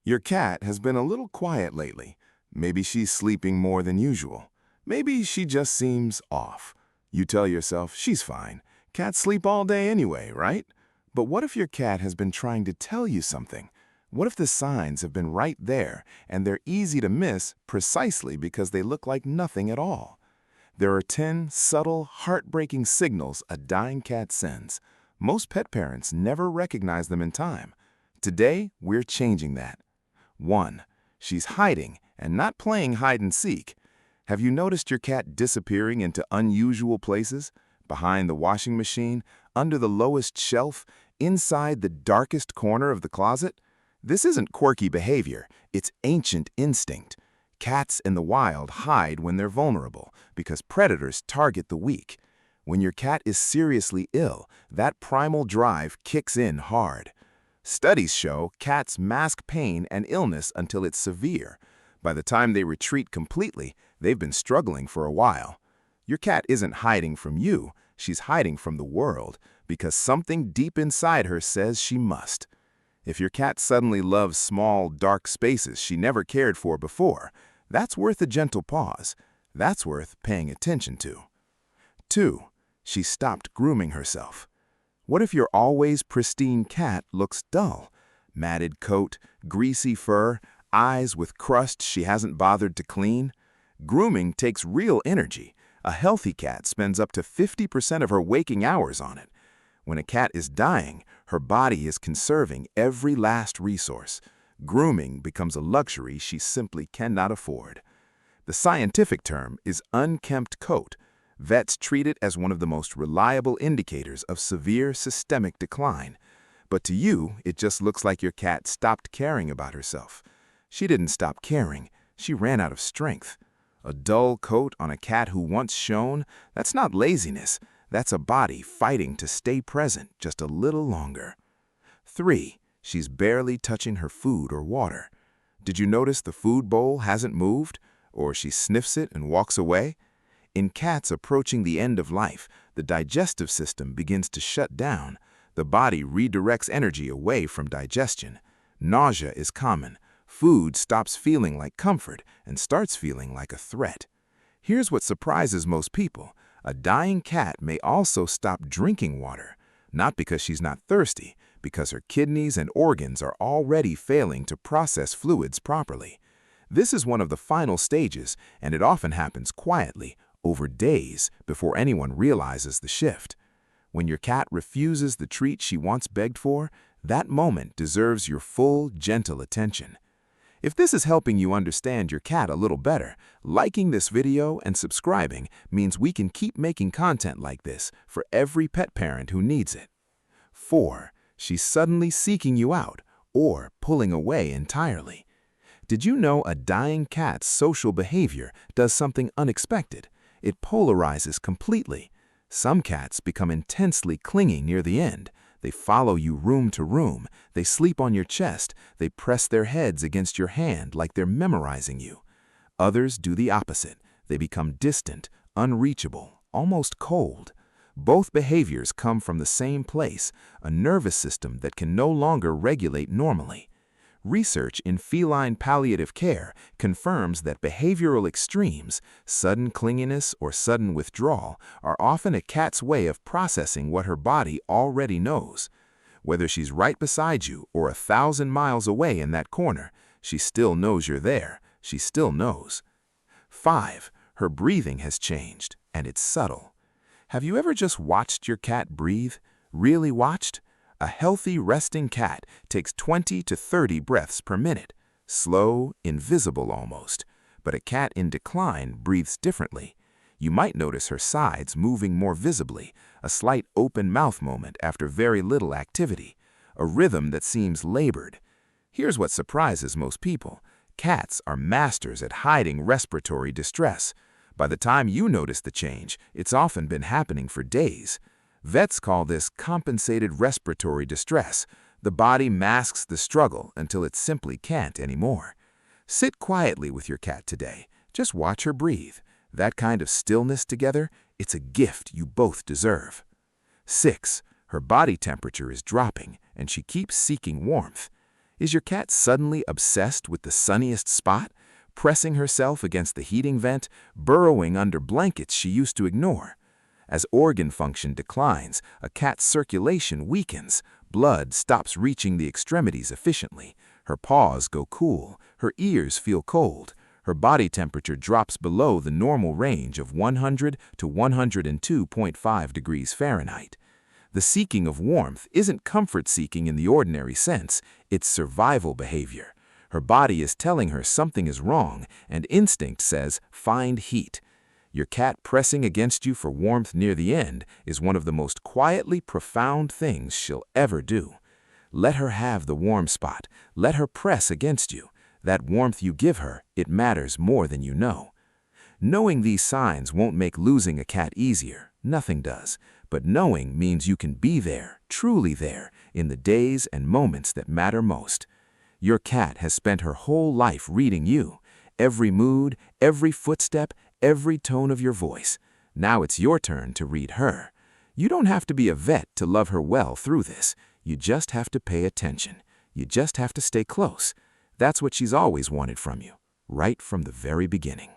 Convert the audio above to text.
Your cat has been a little quiet lately. Maybe she's sleeping more than usual. Maybe she just seems off. You tell yourself she's fine. Cats sleep all day anyway, right? But what if your cat has been trying to tell you something? What if the signs have been right there and they're easy to miss precisely because they look like nothing at all? There are 10 subtle, heartbreaking signals a dying cat sends. Most pet parents never recognize them in time. Today, we're changing that. 1. She's hiding and not playing hide and seek. Have you noticed your cat disappearing into unusual places? Behind the washing machine, under the lowest shelf, inside the darkest corner of the closet? This isn't quirky behavior, it's ancient instinct. Cats in the wild hide when they're vulnerable because predators target the weak. When your cat is seriously ill, that primal drive kicks in hard. Studies show cats mask pain and illness until it's severe. By the time they retreat completely, they've been struggling for a while. Your cat isn't hiding from you, she's hiding from the world because something deep inside her says she must. If your cat suddenly loves small, dark spaces she never cared for before, that's worth a gentle pause. That's worth paying attention to. 2. She stopped grooming herself. What if your always pristine cat looks dull? Matted coat, greasy fur, eyes with crust she hasn't bothered to clean? Grooming takes real energy. A healthy cat spends up to 50% of her waking hours on it. When a cat is dying, her body is conserving every last resource. Grooming becomes a luxury she simply cannot afford. The scientific term is unkempt coat. Vets treat it as one of the most reliable indicators of severe systemic decline. But to you, it just looks like your cat stopped caring about herself. She didn't stop caring, she ran out of strength. A dull coat on a cat who once shone, that's not laziness, that's a body fighting to stay present just a little longer. 3. She's barely touching her food or water. Did you notice the food bowl hasn't moved? Or she sniffs it and walks away? In cats approaching the end of life, the digestive system begins to shut down. The body redirects energy away from digestion. Nausea is common. Food stops feeling like comfort and starts feeling like a threat. Here's what surprises most people. A dying cat may also stop drinking water, not because she's not thirsty, because her kidneys and organs are already failing to process fluids properly. This is one of the final stages, and it often happens quietly, over days, before anyone realizes the shift. When your cat refuses the treat she once begged for, that moment deserves your full, gentle attention. If this is helping you understand your cat a little better, liking this video and subscribing means we can keep making content like this for every pet parent who needs it. 4. She's suddenly seeking you out or pulling away entirely. Did you know a dying cat's social behavior does something unexpected? It polarizes completely. Some cats become intensely clingy near the end. They follow you room to room. They sleep on your chest. They press their heads against your hand like they're memorizing you. Others do the opposite. They become distant, unreachable, almost cold. Both behaviors come from the same place, a nervous system that can no longer regulate normally. Research in feline palliative care confirms that behavioral extremes, sudden clinginess or sudden withdrawal, are often a cat's way of processing what her body already knows. Whether she's right beside you or 1,000 miles away in that corner, she still knows you're there. She still knows. 5. Her breathing has changed, and it's subtle. Have you ever just watched your cat breathe? Really watched? A healthy, resting cat takes 20 to 30 breaths per minute. Slow, invisible almost. But a cat in decline breathes differently. You might notice her sides moving more visibly, a slight open mouth moment after very little activity, a rhythm that seems labored. Here's what surprises most people. Cats are masters at hiding respiratory distress. By the time you notice the change, it's often been happening for days. Vets call this compensated respiratory distress. The body masks the struggle until it simply can't anymore. Sit quietly with your cat today. Just watch her breathe. That kind of stillness together, it's a gift you both deserve. 6. Her body temperature is dropping, and she keeps seeking warmth. Is your cat suddenly obsessed with the sunniest spot, pressing herself against the heating vent, burrowing under blankets she used to ignore? As organ function declines, a cat's circulation weakens, blood stops reaching the extremities efficiently, her paws go cool, her ears feel cold, her body temperature drops below the normal range of 100 to 102.5 degrees Fahrenheit. The seeking of warmth isn't comfort seeking in the ordinary sense, it's survival behavior. Her body is telling her something is wrong, and instinct says, find heat. Your cat pressing against you for warmth near the end is one of the most quietly profound things she'll ever do. Let her have the warm spot. Let her press against you. That warmth you give her, it matters more than you know. Knowing these signs won't make losing a cat easier. Nothing does. But knowing means you can be there, truly there, in the days and moments that matter most. Your cat has spent her whole life reading you. Every mood, every footstep, every tone of your voice. Now it's your turn to read her. You don't have to be a vet to love her well through this. You just have to pay attention. You just have to stay close. That's what she's always wanted from you, right from the very beginning.